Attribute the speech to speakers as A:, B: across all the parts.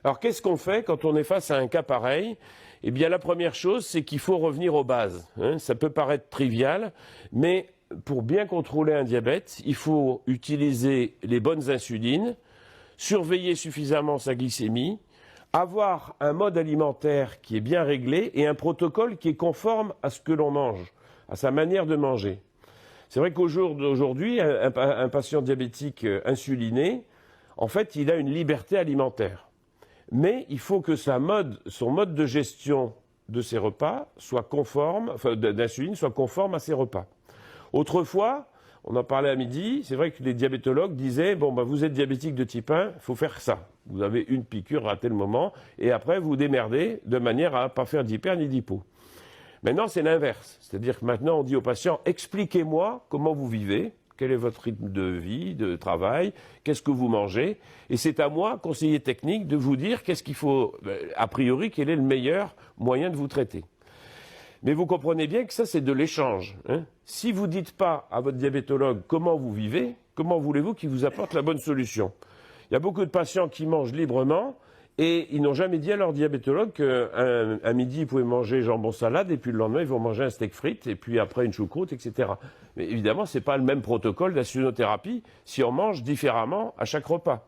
A: Alors qu'est-ce qu'on fait quand on est face à un cas pareil? Eh bien la première chose, c'est qu'il faut revenir aux bases. Ça peut paraître trivial, mais pour bien contrôler un diabète, il faut utiliser les bonnes insulines, surveiller suffisamment sa glycémie, avoir un mode alimentaire qui est bien réglé et un protocole qui est conforme à ce que l'on mange, à sa manière de manger. C'est vrai qu'au jour d'aujourd'hui, un patient diabétique insuliné, en fait, il a une liberté alimentaire. Mais il faut que son mode de gestion de ses repas soit conforme, enfin d'insuline soit conforme à ses repas. Autrefois, on en parlait à midi, c'est vrai que les diabétologues disaient, bon, ben, vous êtes diabétique de type 1, il faut faire ça. Vous avez une piqûre à tel moment, et après vous vous démerdez de manière à ne pas faire d'hyper ni d'hypo. Maintenant, c'est l'inverse. C'est-à-dire que maintenant, on dit aux patients, expliquez-moi comment vous vivez, quel est votre rythme de vie, de travail, qu'est-ce que vous mangez. Et c'est à moi, conseiller technique, de vous dire qu'est-ce qu'il faut, a priori, quel est le meilleur moyen de vous traiter. Mais vous comprenez bien que ça, c'est de l'échange. Si vous ne dites pas à votre diabétologue comment vous vivez, comment voulez-vous qu'il vous apporte la bonne solution? Il y a beaucoup de patients qui mangent librement et ils n'ont jamais dit à leur diabétologue qu'à midi, ils pouvaient manger jambon salade et puis le lendemain, ils vont manger un steak frites et puis après une choucroute, etc. Mais évidemment, ce n'est pas le même protocole d'insulinothérapie si on mange différemment à chaque repas.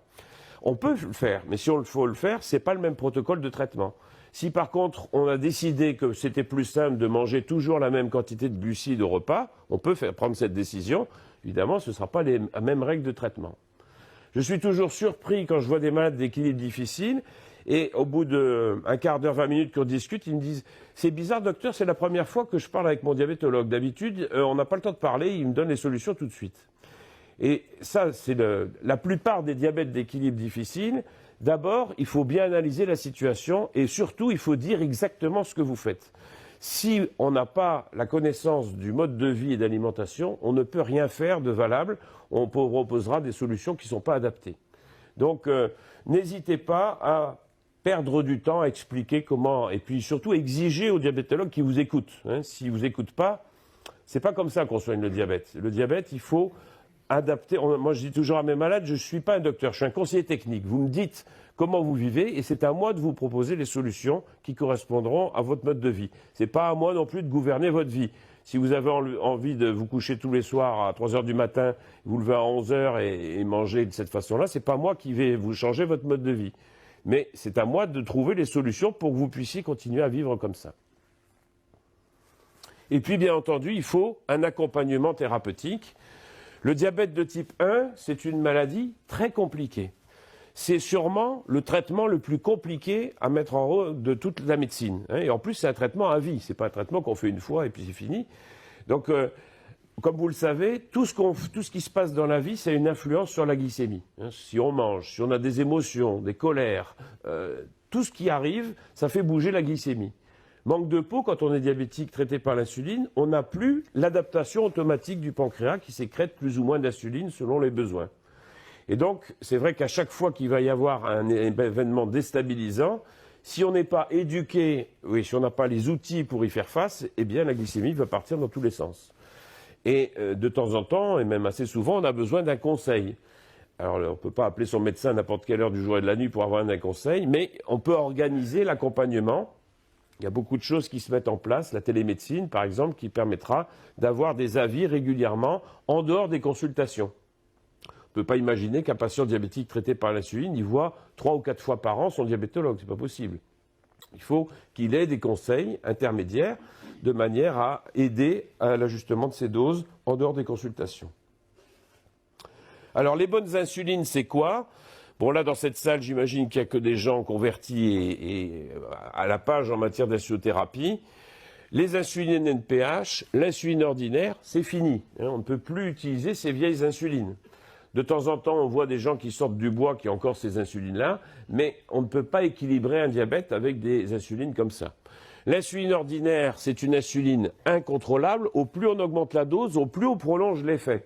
A: On peut le faire, mais si on faut le faire, ce n'est pas le même protocole de traitement. Si par contre, on a décidé que c'était plus simple de manger toujours la même quantité de glucides au repas, on peut prendre cette décision. Évidemment, ce ne sera pas les mêmes règles de traitement. Je suis toujours surpris quand je vois des malades d'équilibre difficile et au bout d'un quart d'heure, 20 minutes qu'on discute, ils me disent « C'est bizarre, docteur, c'est la première fois que je parle avec mon diabétologue. D'habitude, on n'a pas le temps de parler, il me donne les solutions tout de suite. » Et ça, c'est la plupart des diabètes d'équilibre difficile. D'abord, il faut bien analyser la situation et surtout, il faut dire exactement ce que vous faites. Si on n'a pas la connaissance du mode de vie et d'alimentation, on ne peut rien faire de valable. On proposera des solutions qui ne sont pas adaptées. Donc, n'hésitez pas à perdre du temps à expliquer comment, et puis surtout exiger au diabétologue qu'il vous écoute. S'il ne vous écoute pas, c'est pas comme ça qu'on soigne le diabète. Le diabète, il faut adapter. Moi, je dis toujours à mes malades, je ne suis pas un docteur, je suis un conseiller technique. Vous me dites comment vous vivez et c'est à moi de vous proposer les solutions qui correspondront à votre mode de vie. Ce n'est pas à moi non plus de gouverner votre vie. Si vous avez envie de vous coucher tous les soirs à 3 heures du matin, vous levez à 11 heures et manger de cette façon-là, ce n'est pas moi qui vais vous changer votre mode de vie. Mais c'est à moi de trouver les solutions pour que vous puissiez continuer à vivre comme ça. Et puis, bien entendu, il faut un accompagnement thérapeutique. Le diabète de type 1, c'est une maladie très compliquée. C'est sûrement le traitement le plus compliqué à mettre en œuvre de toute la médecine. Et en plus, c'est un traitement à vie. Ce n'est pas un traitement qu'on fait une fois et puis c'est fini. Donc, comme vous le savez, tout ce qui se passe dans la vie, ça a une influence sur la glycémie. Si on mange, si on a des émotions, des colères, tout ce qui arrive, ça fait bouger la glycémie. Manque de peau, quand on est diabétique traité par l'insuline, on n'a plus l'adaptation automatique du pancréas qui sécrète plus ou moins d'insuline selon les besoins. Et donc, c'est vrai qu'à chaque fois qu'il va y avoir un événement déstabilisant, si on n'est pas éduqué, si on n'a pas les outils pour y faire face, eh bien la glycémie va partir dans tous les sens. Et de temps en temps, et même assez souvent, on a besoin d'un conseil. Alors, on ne peut pas appeler son médecin à n'importe quelle heure du jour et de la nuit pour avoir un conseil, mais on peut organiser l'accompagnement. Il y a beaucoup de choses qui se mettent en place, la télémédecine par exemple, qui permettra d'avoir des avis régulièrement en dehors des consultations. On ne peut pas imaginer qu'un patient diabétique traité par l'insuline, il voit 3 ou 4 fois par an son diabétologue, ce n'est pas possible. Il faut qu'il ait des conseils intermédiaires de manière à aider à l'ajustement de ses doses en dehors des consultations. Alors les bonnes insulines, c'est quoi ? Bon, là, dans cette salle, j'imagine qu'il n'y a que des gens convertis et à la page en matière d'insulinothérapie. Les insulines NPH, l'insuline ordinaire, c'est fini. On ne peut plus utiliser ces vieilles insulines. De temps en temps, on voit des gens qui sortent du bois qui ont encore ces insulines-là, mais on ne peut pas équilibrer un diabète avec des insulines comme ça. L'insuline ordinaire, c'est une insuline incontrôlable. Au plus on augmente la dose, au plus on prolonge l'effet.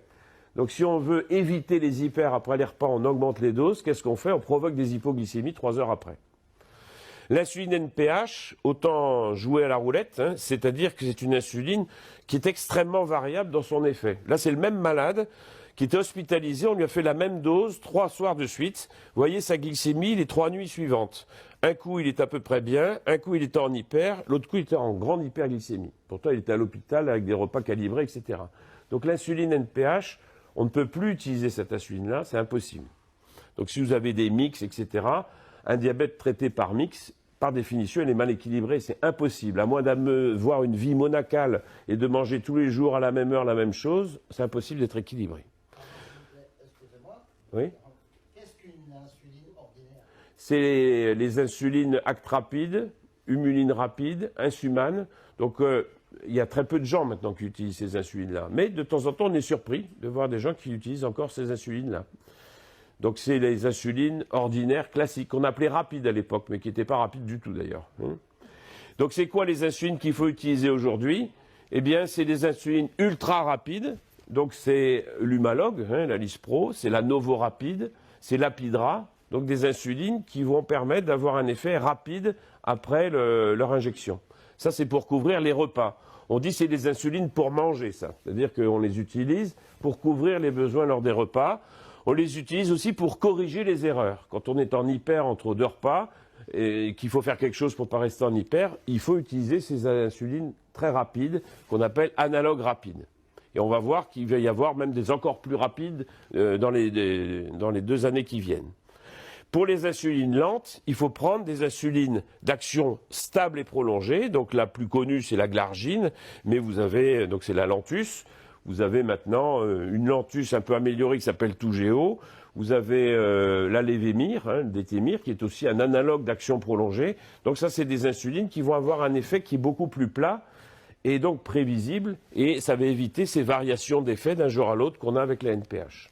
A: Donc si on veut éviter les hyper après les repas, on augmente les doses. Qu'est-ce qu'on fait ? On provoque des hypoglycémies 3 heures après. L'insuline NPH, autant jouer à la roulette, c'est-à-dire que c'est une insuline qui est extrêmement variable dans son effet. Là, c'est le même malade qui était hospitalisé. On lui a fait la même dose 3 soirs de suite. Vous voyez sa glycémie les 3 nuits suivantes. Un coup, il est à peu près bien. Un coup, il était en hyper. L'autre coup, il était en grande hyperglycémie. Pourtant, il était à l'hôpital avec des repas calibrés, etc. Donc l'insuline NPH, on ne peut plus utiliser cette insuline-là. C'est impossible. Donc si vous avez des mix, etc., un diabète traité par mix, par définition, il est mal équilibré, c'est impossible. À moins d'avoir une vie monacale et de manger tous les jours à la même heure la même chose, c'est impossible d'être équilibré.
B: Excusez-moi.
A: Oui.
B: Qu'est-ce qu'une insuline ordinaire?
A: C'est les insulines Act Rapide, Humuline Rapide, Insuman. Donc il y a très peu de gens maintenant qui utilisent ces insulines-là. Mais de temps en temps, on est surpris de voir des gens qui utilisent encore ces insulines-là. Donc c'est les insulines ordinaires classiques, qu'on appelait rapides à l'époque, mais qui n'étaient pas rapides du tout d'ailleurs. Donc c'est quoi les insulines qu'il faut utiliser aujourd'hui? Eh bien c'est des insulines ultra rapides, donc c'est l'Humalog, la Lispro, c'est la Novorapide, c'est l'Apidra, donc des insulines qui vont permettre d'avoir un effet rapide après leur injection. Ça c'est pour couvrir les repas. On dit que c'est des insulines pour manger, ça. C'est-à-dire qu'on les utilise pour couvrir les besoins lors des repas. On les utilise aussi pour corriger les erreurs. Quand on est en hyper entre 2 repas et qu'il faut faire quelque chose pour ne pas rester en hyper, il faut utiliser ces insulines très rapides qu'on appelle analogues rapides. Et on va voir qu'il va y avoir même des encore plus rapides dans les 2 années qui viennent. Pour les insulines lentes, il faut prendre des insulines d'action stable et prolongée. Donc la plus connue, c'est la glargine, mais vous avez, donc c'est la Lantus. Vous avez maintenant une Lantus un peu améliorée qui s'appelle Tougeo. Vous avez la Levemir, le Détémir, qui est aussi un analogue d'action prolongée. Donc ça, c'est des insulines qui vont avoir un effet qui est beaucoup plus plat et donc prévisible. Et ça va éviter ces variations d'effet d'un jour à l'autre qu'on a avec la NPH.